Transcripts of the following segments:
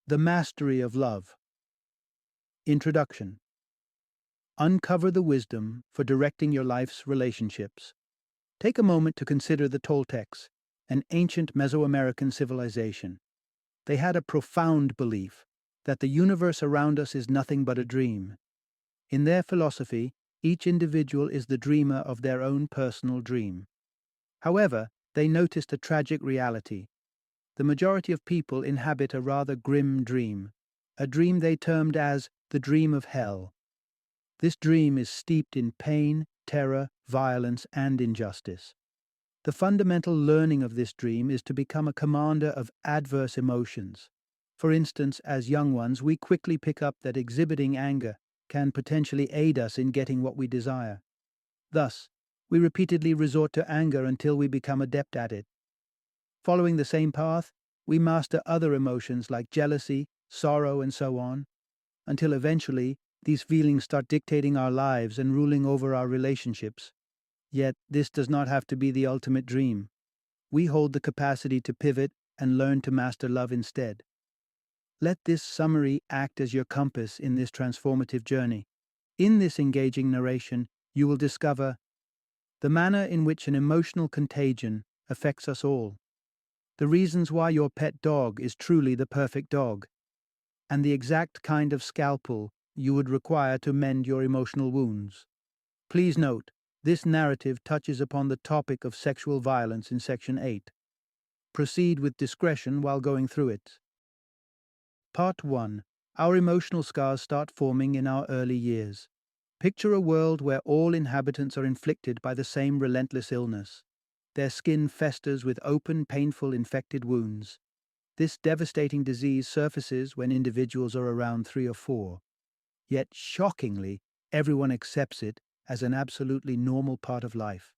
The Mastery of Love. Introduction. Uncover the wisdom for directing your life's relationships. Take a moment to consider the Toltecs, an ancient Mesoamerican civilization. They had a profound belief that the universe around us is nothing but a dream. In their philosophy, each individual is the dreamer of their own personal dream. However, they noticed a tragic reality. The majority of people inhabit a rather grim dream, a dream they termed as the dream of hell. This dream is steeped in pain, terror, violence, and injustice. The fundamental learning of this dream is to become a commander of adverse emotions. For instance, as young ones, we quickly pick up that exhibiting anger can potentially aid us in getting what we desire. Thus, we repeatedly resort to anger until we become adept at it. Following the same path, we master other emotions like jealousy, sorrow, and so on, until eventually these feelings start dictating our lives and ruling over our relationships. Yet, this does not have to be the ultimate dream. We hold the capacity to pivot and learn to master love instead. Let this summary act as your compass in this transformative journey. In this engaging narration, you will discover the manner in which an emotional contagion affects us all, the reasons why your pet dog is truly the perfect dog, and the exact kind of scalpel you would require to mend your emotional wounds. Please note, this narrative touches upon the topic of sexual violence in Section 8. Proceed with discretion while going through it. Part 1. Our emotional scars start forming in our early years. Picture a world where all inhabitants are inflicted by the same relentless illness. Their skin festers with open, painful, infected wounds. This devastating disease surfaces when individuals are around 3 or 4. Yet, shockingly, everyone accepts it as an absolutely normal part of life.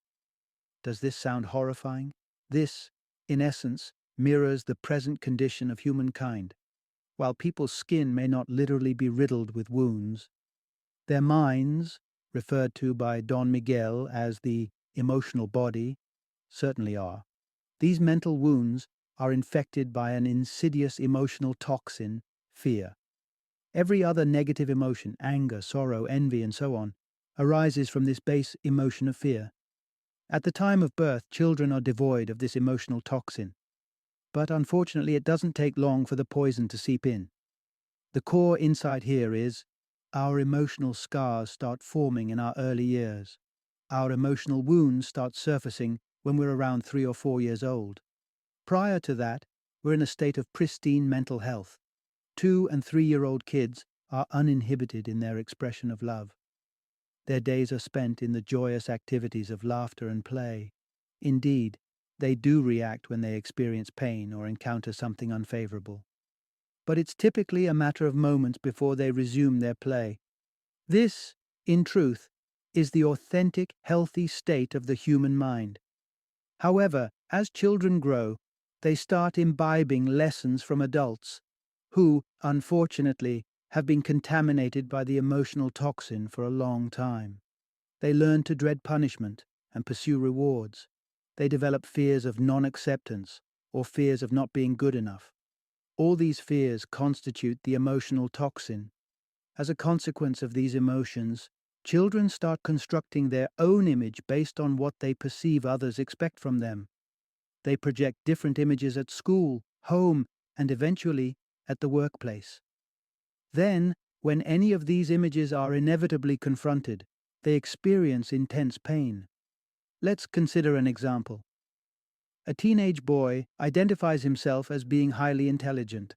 Does this sound horrifying? This, in essence, mirrors the present condition of humankind. While people's skin may not literally be riddled with wounds, their minds, referred to by Don Miguel as the emotional body, certainly are. These mental wounds are infected by an insidious emotional toxin, fear. Every other negative emotion, anger, sorrow, envy, and so on, arises from this base emotion of fear. At the time of birth, children are devoid of this emotional toxin. But unfortunately, it doesn't take long for the poison to seep in. The core insight here is, our emotional scars start forming in our early years. Our emotional wounds start surfacing when we're around 3 or 4 years old. Prior to that, we're in a state of pristine mental health. 2- and 3-year-old kids are uninhibited in their expression of love. Their days are spent in the joyous activities of laughter and play. Indeed, they do react when they experience pain or encounter something unfavorable. But it's typically a matter of moments before they resume their play. This, in truth, is the authentic, healthy state of the human mind. However, as children grow, they start imbibing lessons from adults, who, unfortunately, have been contaminated by the emotional toxin for a long time. They learn to dread punishment and pursue rewards. They develop fears of non-acceptance or fears of not being good enough. All these fears constitute the emotional toxin. As a consequence of these emotions, children start constructing their own image based on what they perceive others expect from them. They project different images at school, home, and eventually at the workplace. Then, when any of these images are inevitably confronted, they experience intense pain. Let's consider an example. A teenage boy identifies himself as being highly intelligent.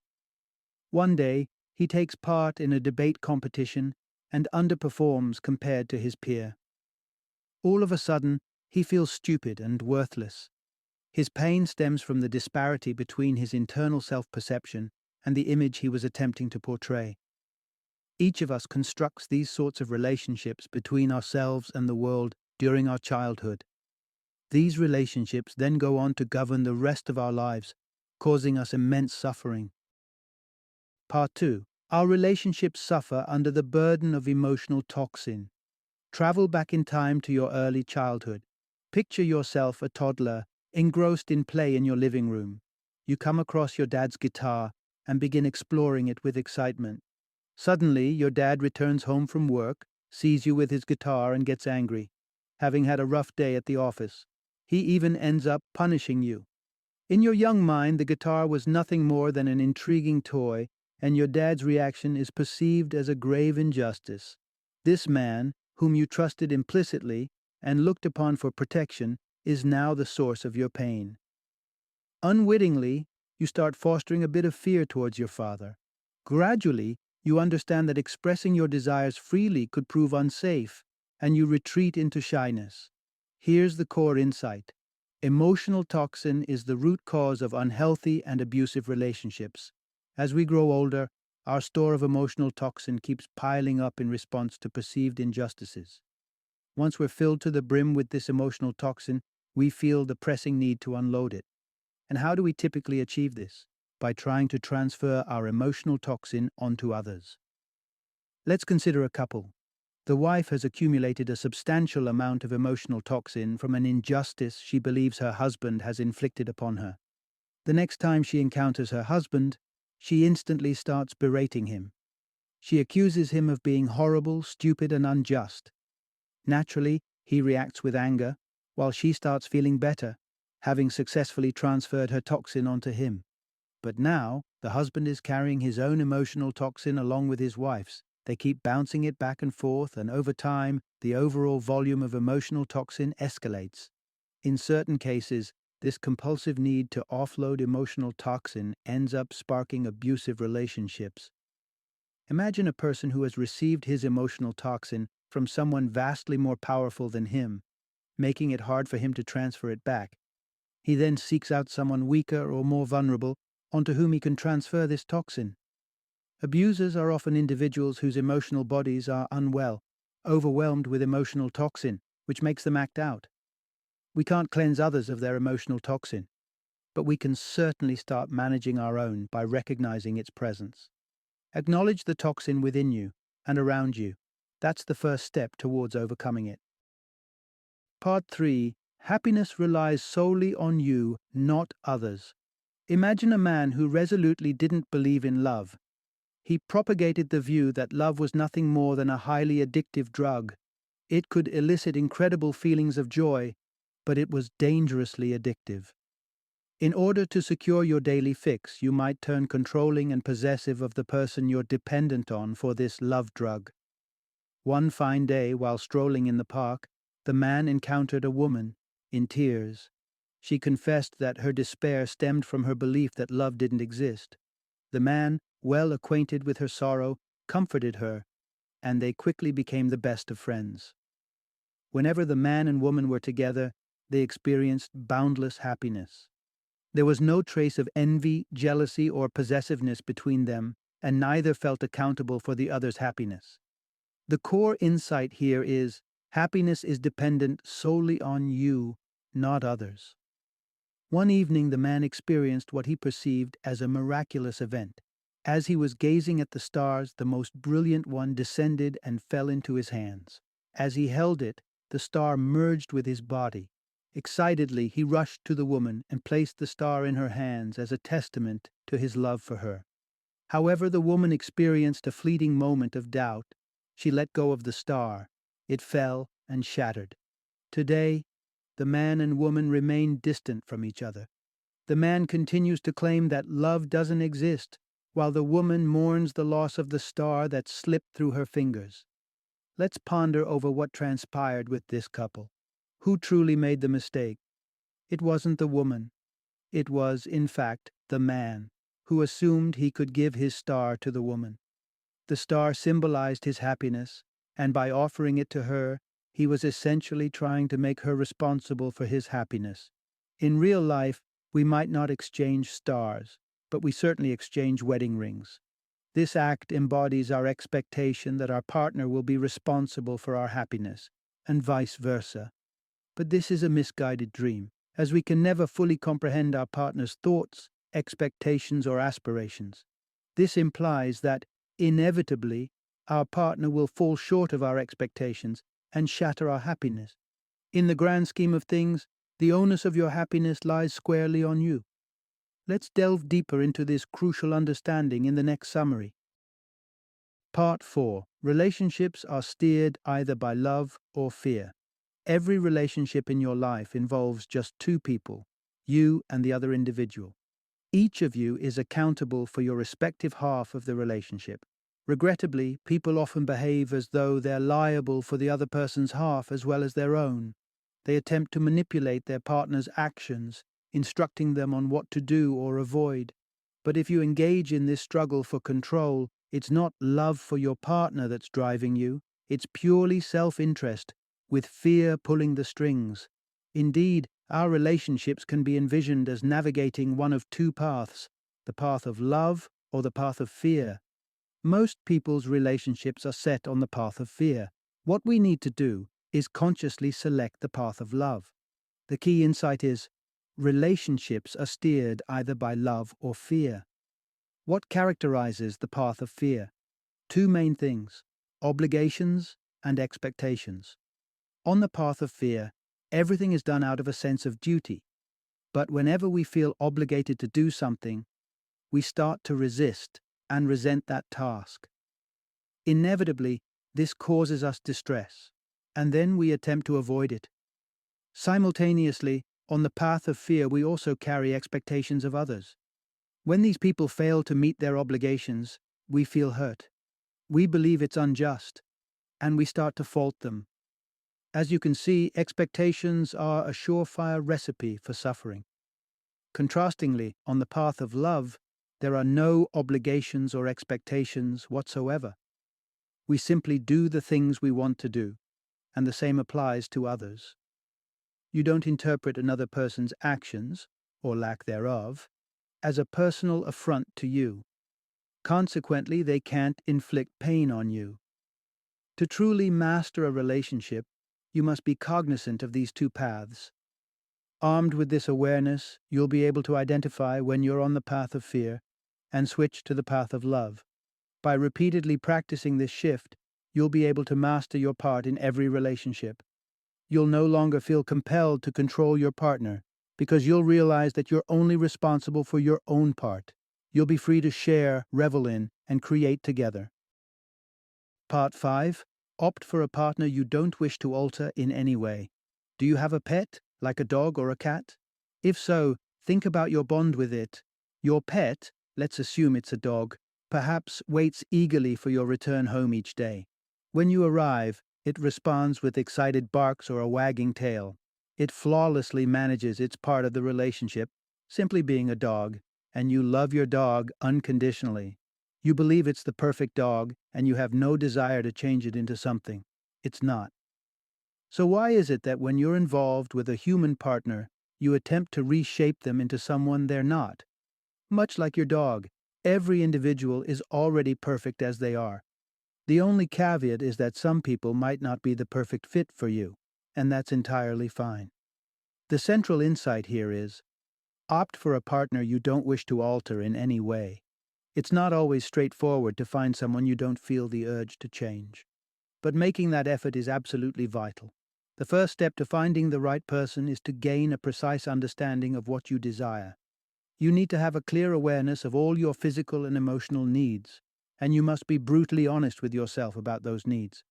One day, he takes part in a debate competition and underperforms compared to his peer. All of a sudden, he feels stupid and worthless. His pain stems from the disparity between his internal self-perception and the image he was attempting to portray. Each of us constructs these sorts of relationships between ourselves and the world during our childhood. These relationships then go on to govern the rest of our lives, causing us immense suffering. Part 2. Our relationships suffer under the burden of emotional toxin. Travel back in time to your early childhood. Picture yourself a toddler, engrossed in play in your living room. You come across your dad's guitar, and begin exploring it with excitement. Suddenly, your dad returns home from work, sees you with his guitar, and gets angry, having had a rough day at the office. He even ends up punishing you. In your young mind, the guitar was nothing more than an intriguing toy, and your dad's reaction is perceived as a grave injustice. This man, whom you trusted implicitly and looked upon for protection, is now the source of your pain. Unwittingly, you start fostering a bit of fear towards your father. Gradually, you understand that expressing your desires freely could prove unsafe, and you retreat into shyness. Here's the core insight. Emotional toxin is the root cause of unhealthy and abusive relationships. As we grow older, our store of emotional toxin keeps piling up in response to perceived injustices. Once we're filled to the brim with this emotional toxin, we feel the pressing need to unload it. And how do we typically achieve this? By trying to transfer our emotional toxin onto others. Let's consider a couple. The wife has accumulated a substantial amount of emotional toxin from an injustice she believes her husband has inflicted upon her. The next time she encounters her husband, she instantly starts berating him. She accuses him of being horrible, stupid, and unjust. Naturally, he reacts with anger, while she starts feeling better, having successfully transferred her toxin onto him. But now, the husband is carrying his own emotional toxin along with his wife's. They keep bouncing it back and forth, and over time, the overall volume of emotional toxin escalates. In certain cases, this compulsive need to offload emotional toxin ends up sparking abusive relationships. Imagine a person who has received his emotional toxin from someone vastly more powerful than him, making it hard for him to transfer it back. He then seeks out someone weaker or more vulnerable onto whom he can transfer this toxin. Abusers are often individuals whose emotional bodies are unwell, overwhelmed with emotional toxin, which makes them act out. We can't cleanse others of their emotional toxin, but we can certainly start managing our own by recognizing its presence. Acknowledge the toxin within you and around you. That's the first step towards overcoming it. Part 3. Happiness relies solely on you, not others. Imagine a man who resolutely didn't believe in love. He propagated the view that love was nothing more than a highly addictive drug. It could elicit incredible feelings of joy, but it was dangerously addictive. In order to secure your daily fix, you might turn controlling and possessive of the person you're dependent on for this love drug. One fine day, while strolling in the park, the man encountered a woman, in tears. She confessed that her despair stemmed from her belief that love didn't exist. The man, well acquainted with her sorrow, comforted her, and they quickly became the best of friends. Whenever the man and woman were together, they experienced boundless happiness. There was no trace of envy, jealousy, or possessiveness between them, and neither felt accountable for the other's happiness. The core insight here is happiness is dependent solely on you, not others. One evening, the man experienced what he perceived as a miraculous event. As he was gazing at the stars, the most brilliant one descended and fell into his hands. As he held it, the star merged with his body. Excitedly, he rushed to the woman and placed the star in her hands as a testament to his love for her. However, the woman experienced a fleeting moment of doubt. She let go of the star. It fell and shattered. Today, the man and woman remain distant from each other. The man continues to claim that love doesn't exist, while the woman mourns the loss of the star that slipped through her fingers. Let's ponder over what transpired with this couple. Who truly made the mistake? It wasn't the woman. It was, in fact, the man, who assumed he could give his star to the woman. The star symbolized his happiness, and by offering it to her, he was essentially trying to make her responsible for his happiness. In real life, we might not exchange stars, but we certainly exchange wedding rings. This act embodies our expectation that our partner will be responsible for our happiness, and vice versa. But this is a misguided dream, as we can never fully comprehend our partner's thoughts, expectations, or aspirations. This implies that, inevitably, our partner will fall short of our expectations and shatter our happiness. In the grand scheme of things, the onus of your happiness lies squarely on you. Let's delve deeper into this crucial understanding in the next summary. Part 4. Relationships are steered either by love or fear. Every relationship in your life involves just two people, you and the other individual. Each of you is accountable for your respective half of the relationship. Regrettably, people often behave as though they're liable for the other person's half as well as their own. They attempt to manipulate their partner's actions, instructing them on what to do or avoid. But if you engage in this struggle for control, it's not love for your partner that's driving you, it's purely self-interest, with fear pulling the strings. Indeed, our relationships can be envisioned as navigating one of two paths, the path of love or the path of fear. Most people's relationships are set on the path of fear. What we need to do is consciously select the path of love. The key insight is relationships are steered either by love or fear. What characterizes the path of fear? Two main things: obligations and expectations. On the path of fear, everything is done out of a sense of duty. But whenever we feel obligated to do something, we start to resist and resent that task. Inevitably, this causes us distress, and then we attempt to avoid it. Simultaneously, on the path of fear, we also carry expectations of others. When these people fail to meet their obligations, we feel hurt. We believe it's unjust, and we start to fault them. As you can see, expectations are a surefire recipe for suffering. Contrastingly, on the path of love, there are no obligations or expectations whatsoever. We simply do the things we want to do, and the same applies to others. You don't interpret another person's actions, or lack thereof, as a personal affront to you. Consequently, they can't inflict pain on you. To truly master a relationship, you must be cognizant of these two paths. Armed with this awareness, you'll be able to identify when you're on the path of fear and switch to the path of love. By repeatedly practicing this shift, you'll be able to master your part in every relationship. You'll no longer feel compelled to control your partner because you'll realize that you're only responsible for your own part. You'll be free to share, revel in, and create together. Part 5. Opt for a partner you don't wish to alter in any way. Do you have a pet, like a dog or a cat? If so, think about your bond with it. Your pet, let's assume it's a dog, perhaps waits eagerly for your return home each day. When you arrive, it responds with excited barks or a wagging tail. It flawlessly manages its part of the relationship, simply being a dog, and you love your dog unconditionally. You believe it's the perfect dog, and you have no desire to change it into something it's not. So why is it that when you're involved with a human partner, you attempt to reshape them into someone they're not? Much like your dog, every individual is already perfect as they are. The only caveat is that some people might not be the perfect fit for you, and that's entirely fine. The central insight here is, opt for a partner you don't wish to alter in any way. It's not always straightforward to find someone you don't feel the urge to change. But making that effort is absolutely vital. The first step to finding the right person is to gain a precise understanding of what you desire. You need to have a clear awareness of all your physical and emotional needs, and you must be brutally honest with yourself about those needs.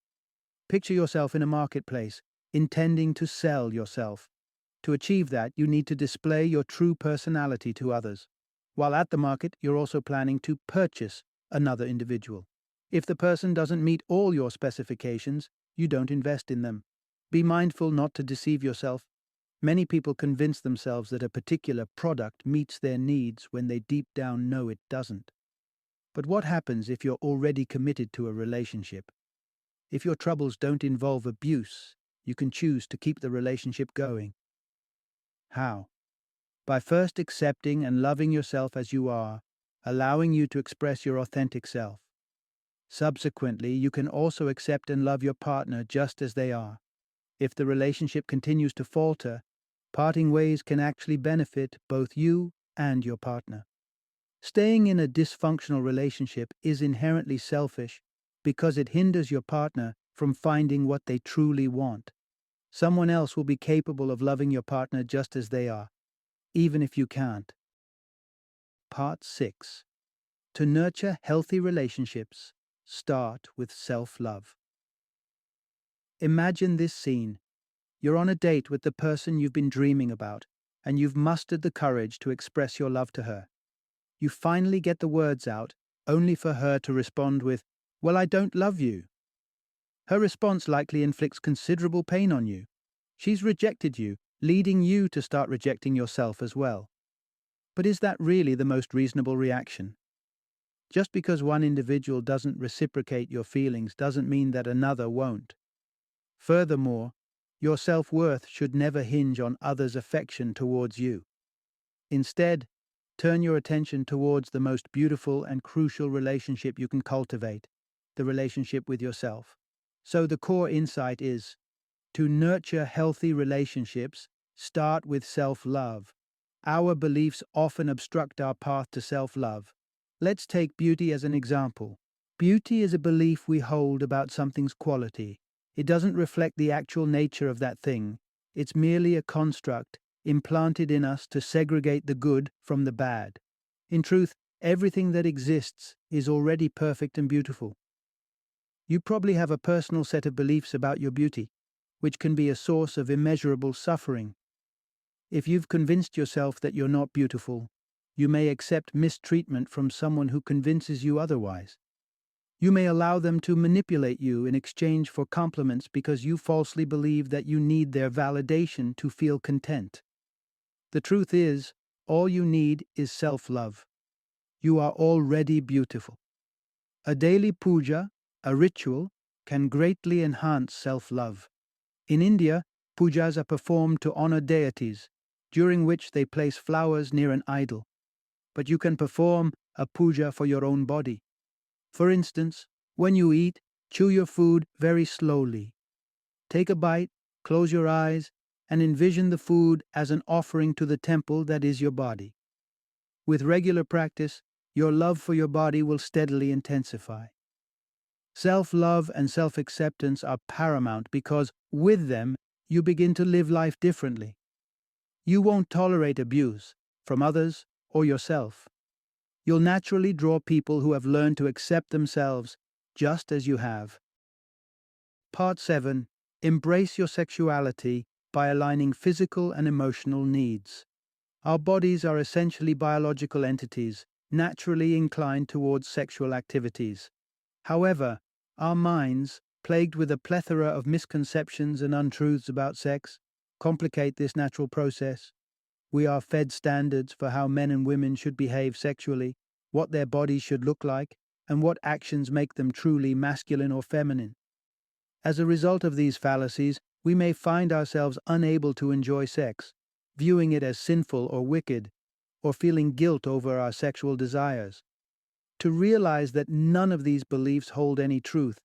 Picture yourself in a marketplace, intending to sell yourself. To achieve that, you need to display your true personality to others. While at the market, you're also planning to purchase another individual. If the person doesn't meet all your specifications, you don't invest in them. Be mindful not to deceive yourself. Many people convince themselves that a particular product meets their needs when they deep down know it doesn't. But what happens if you're already committed to a relationship? If your troubles don't involve abuse, you can choose to keep the relationship going. How? By first accepting and loving yourself as you are, allowing you to express your authentic self. Subsequently, you can also accept and love your partner just as they are. If the relationship continues to falter, parting ways can actually benefit both you and your partner. Staying in a dysfunctional relationship is inherently selfish because it hinders your partner from finding what they truly want. Someone else will be capable of loving your partner just as they are, even if you can't. Part 6. To nurture healthy relationships, start with self-love. Imagine this scene. You're on a date with the person you've been dreaming about, and you've mustered the courage to express your love to her. You finally get the words out, only for her to respond with, "Well, I don't love you." Her response likely inflicts considerable pain on you. She's rejected you, leading you to start rejecting yourself as well. But is that really the most reasonable reaction? Just because one individual doesn't reciprocate your feelings doesn't mean that another won't. Furthermore, your self-worth should never hinge on others' affection towards you. Instead, turn your attention towards the most beautiful and crucial relationship you can cultivate, the relationship with yourself. So the core insight is, to nurture healthy relationships, start with self-love. Our beliefs often obstruct our path to self-love. Let's take beauty as an example. Beauty is a belief we hold about something's quality. It doesn't reflect the actual nature of that thing. It's merely a construct implanted in us to segregate the good from the bad. In truth, everything that exists is already perfect and beautiful. You probably have a personal set of beliefs about your beauty, which can be a source of immeasurable suffering. If you've convinced yourself that you're not beautiful, you may accept mistreatment from someone who convinces you otherwise. You may allow them to manipulate you in exchange for compliments because you falsely believe that you need their validation to feel content. The truth is, all you need is self-love. You are already beautiful. A daily puja, a ritual, can greatly enhance self-love. In India, pujas are performed to honor deities, during which they place flowers near an idol. But you can perform a puja for your own body. For instance, when you eat, chew your food very slowly. Take a bite, close your eyes, and envision the food as an offering to the temple that is your body. With regular practice, your love for your body will steadily intensify. Self-love and self-acceptance are paramount because, with them, you begin to live life differently. You won't tolerate abuse, from others or yourself. You'll naturally draw people who have learned to accept themselves just as you have. Part 7. Embrace your sexuality by aligning physical and emotional needs. Our bodies are essentially biological entities, naturally inclined towards sexual activities. However, our minds, plagued with a plethora of misconceptions and untruths about sex, complicate this natural process. We are fed standards for how men and women should behave sexually, what their bodies should look like, and what actions make them truly masculine or feminine. As a result of these fallacies, we may find ourselves unable to enjoy sex, viewing it as sinful or wicked, or feeling guilt over our sexual desires. To realize that none of these beliefs hold any truth,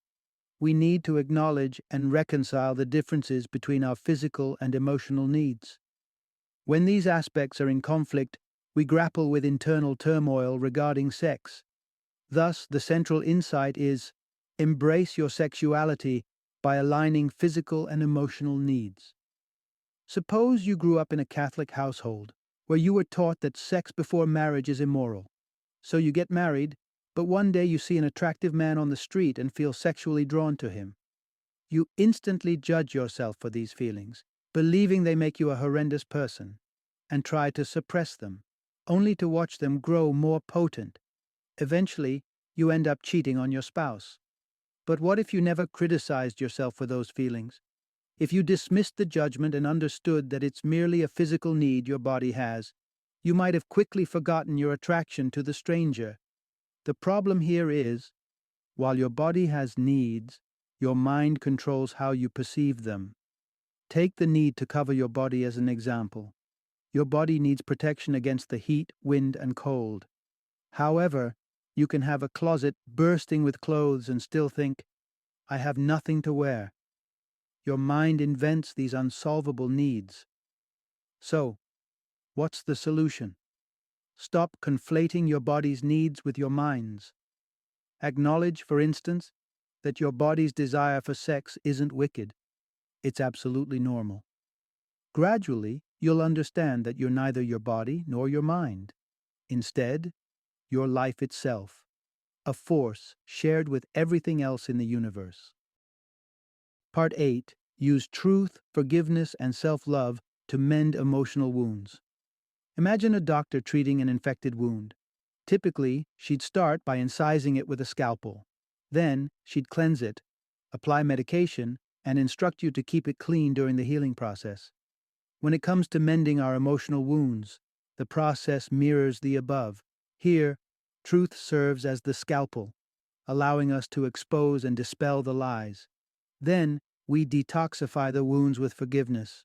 we need to acknowledge and reconcile the differences between our physical and emotional needs. When these aspects are in conflict, we grapple with internal turmoil regarding sex. Thus, the central insight is, embrace your sexuality by aligning physical and emotional needs. Suppose you grew up in a Catholic household, where you were taught that sex before marriage is immoral. So you get married, but one day you see an attractive man on the street and feel sexually drawn to him. You instantly judge yourself for these feelings, believing they make you a horrendous person, and try to suppress them, only to watch them grow more potent. Eventually, you end up cheating on your spouse. But what if you never criticized yourself for those feelings? If you dismissed the judgment and understood that it's merely a physical need your body has, you might have quickly forgotten your attraction to the stranger. The problem here is, while your body has needs, your mind controls how you perceive them. Take the need to cover your body as an example. Your body needs protection against the heat, wind, and cold. However, you can have a closet bursting with clothes and still think, "I have nothing to wear." Your mind invents these unsolvable needs. So, what's the solution? Stop conflating your body's needs with your mind's. Acknowledge, for instance, that your body's desire for sex isn't wicked. It's absolutely normal. Gradually, you'll understand that you're neither your body nor your mind. Instead, your life itself, a force shared with everything else in the universe. Part 8. Use truth, forgiveness, and self-love to mend emotional wounds. Imagine a doctor treating an infected wound. Typically, she'd start by incising it with a scalpel. Then, she'd cleanse it, apply medication, and instruct you to keep it clean during the healing process. When it comes to mending our emotional wounds, the process mirrors the above. Here, truth serves as the scalpel, allowing us to expose and dispel the lies. Then, we detoxify the wounds with forgiveness.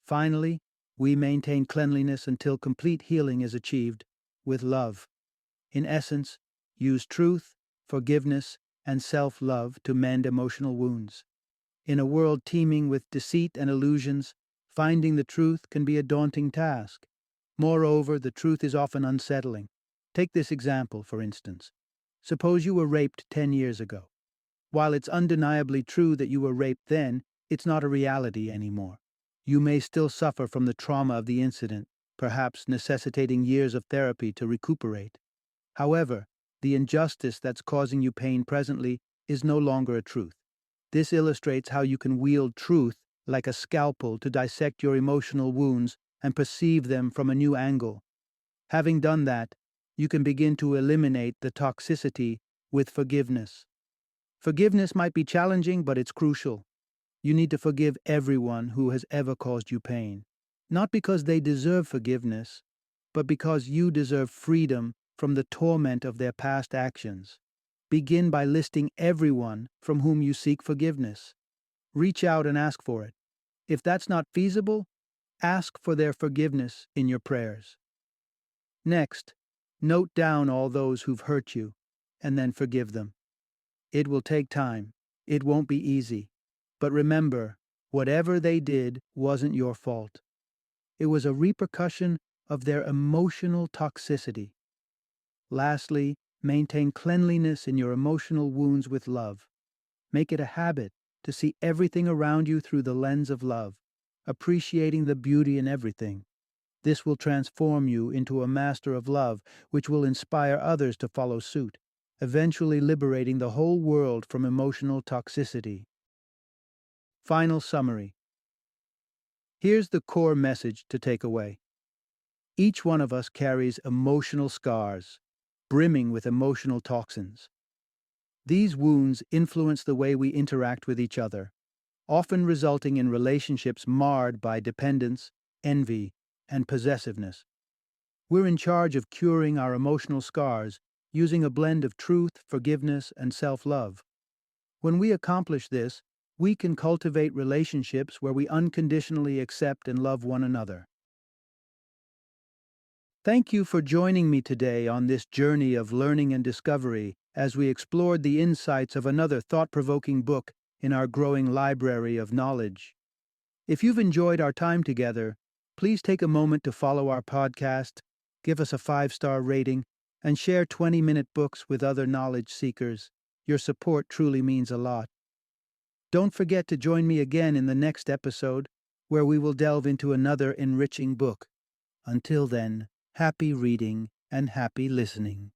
Finally, we maintain cleanliness until complete healing is achieved with love. In essence, use truth, forgiveness, and self-love to mend emotional wounds. In a world teeming with deceit and illusions, finding the truth can be a daunting task. Moreover, the truth is often unsettling. Take this example, for instance. Suppose you were raped 10 years ago. While it's undeniably true that you were raped then, it's not a reality anymore. You may still suffer from the trauma of the incident, perhaps necessitating years of therapy to recuperate. However, the injustice that's causing you pain presently is no longer a truth. This illustrates how you can wield truth like a scalpel to dissect your emotional wounds and perceive them from a new angle. Having done that, you can begin to eliminate the toxicity with forgiveness. Forgiveness might be challenging, but it's crucial. You need to forgive everyone who has ever caused you pain. Not because they deserve forgiveness, but because you deserve freedom from the torment of their past actions. Begin by listing everyone from whom you seek forgiveness. Reach out and ask for it. If that's not feasible, ask for their forgiveness in your prayers. Next, note down all those who've hurt you, and then forgive them. It will take time. It won't be easy. But remember, whatever they did wasn't your fault. It was a repercussion of their emotional toxicity. Lastly, maintain cleanliness in your emotional wounds with love. Make it a habit to see everything around you through the lens of love, appreciating the beauty in everything. This will transform you into a master of love, which will inspire others to follow suit, eventually liberating the whole world from emotional toxicity. Final summary. Here's the core message to take away. Each one of us carries emotional scars, brimming with emotional toxins. These wounds influence the way we interact with each other, often resulting in relationships marred by dependence, envy, and possessiveness. We're in charge of curing our emotional scars using a blend of truth, forgiveness, and self-love. When we accomplish this, we can cultivate relationships where we unconditionally accept and love one another. Thank you for joining me today on this journey of learning and discovery as we explored the insights of another thought-provoking book in our growing library of knowledge. If you've enjoyed our time together, please take a moment to follow our podcast, give us a 5-star rating, and share 20-minute books with other knowledge seekers. Your support truly means a lot. Don't forget to join me again in the next episode, where we will delve into another enriching book. Until then, happy reading and happy listening.